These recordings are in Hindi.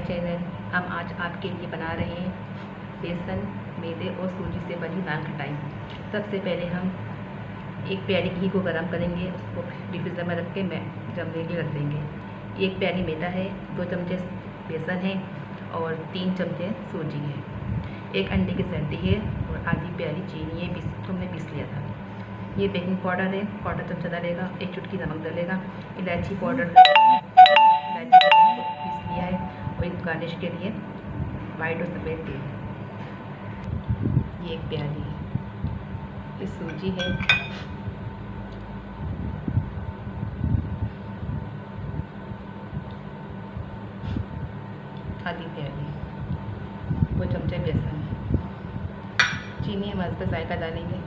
चैनल। हम आज आपके लिए बना रहे हैं बेसन, मैदे और सूजी से बनी नान खटाई। सबसे पहले हम एक प्याली घी को गर्म करेंगे, उसको डिफ्यूज़र में रख के जमने के रख देंगे। एक प्याली मैदा है, 2 चमचे बेसन है और 3 चमचे सूजी है। एक अंडे की सैंडी है और आधी प्याली चीनी है, तो हमने पीस लिया था। ये बेकिंग पाउडर है, क्वार्टर चमचा डालेगा, 1 चुटकी नमक डालेगा, इलायची पाउडर इलायची को पीस लिया है और इस गार्निश के लिए वाइट और सफ़ेद तेल। ये एक प्याली है, ये सूजी है, आधी प्याली, 2 चमचे बेसन, चीनी हम मज़े पर जायका डालेंगे,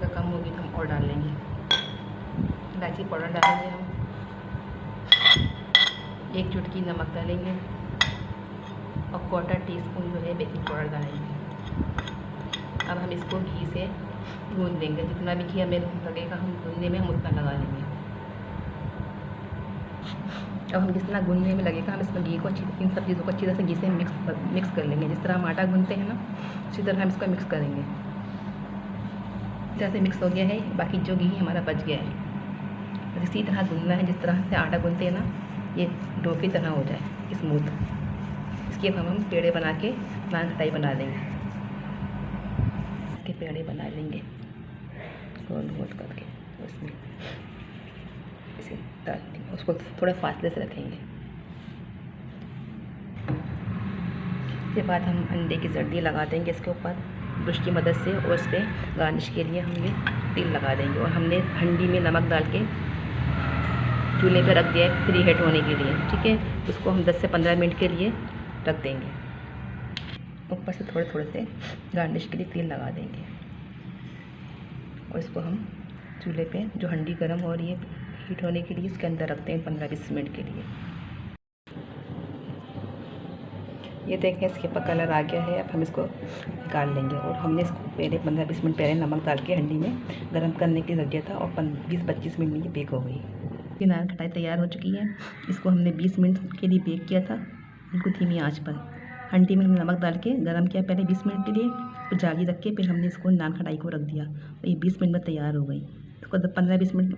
जब कम होगी तो हम और डाल लेंगे। इलायची पाउडर डालेंगे हम, 1 चुटकी नमक डालेंगे और क्वार्टर टीस्पून जो है बेकिंग पाउडर डालेंगे। अब हम इसको घी से गूंद देंगे, जितना भी घी हमें लगेगा हम गूंदने में हम उतना लगा लेंगे। अब हम जितना गूंदने में लगेगा हम इसमें घी को इन सब चीज़ों को अच्छी तरह से घी से मिक्स कर लेंगे। जिस तरह हम आटा गूंदते हैं ना, उसी तरह हम इसको मिक्स करेंगे। इस तरह से मिक्स हो गया है, बाकी जो घी हमारा बच गया है इसी तरह गूंदना है, जिस तरह से आटा गूंदते हैं ना, ये डो की तरह हो जाए स्मूथ। इसके अब हम पेड़े बना के नान खटाई बना देंगे। इसके पेड़े बना लेंगे गोल गोल करके, उसमें इसे डाल देंगे, उसको थोड़ा फासले से रखेंगे। इसके बाद हम अंडे की जर्दी लगा देंगे इसके ऊपर ब्रश की मदद से, और उस पर गार्निश के लिए हम ये तेल लगा देंगे। और हमने हंडी में नमक डाल के चूल्हे पर रख दिया है प्री हीट होने के लिए, ठीक है। उसको हम 10 से 15 मिनट के लिए रख देंगे। ऊपर से थोड़े थोड़े से गार्निश के लिए तेल लगा देंगे और इसको हम चूल्हे पे जो हंडी गर्म हो रही है हीट होने के लिए, इसके अंदर रखते हैं 15-20 मिनट के लिए। ये देखें इसके ऊपर कलर आ गया है। अब हम इसको निकाल लेंगे। और हमने इसको पहले 15-20 मिनट पहले नमक डाल के हंडी में गर्म करने के रख दिया था और 20-25 मिनट में ये बेक हो गई। ये नान खटाई तैयार हो चुकी है। इसको हमने 20 मिनट के लिए बेक किया था, बिल्कुल धीमी आंच पर। हंडी में हमने नमक डाल के गर्म किया पहले 20 मिनट के लिए, फिर जाली रख के फिर हमने इसको नान खटाई को रख दिया और ये 20 मिनट में तैयार हो गई। इसको 15-20 मिनट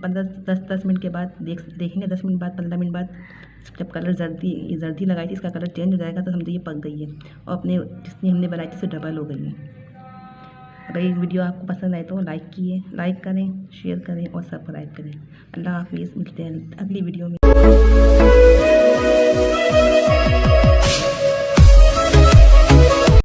10 मिनट के बाद देखेंगे, 10 मिनट बाद 15 मिनट बाद जब कलर जर्दी लगाई थी, इसका कलर चेंज हो जाएगा तो समझिए ये पक गई है और अपने जितनी हमने बनाई थी उससे डबल हो गई है। अगर ये वीडियो आपको पसंद आए तो लाइक करें, शेयर करें और सब्सक्राइब करें। अल्लाह हाफिज़, मिलते हैं अगली वीडियो में।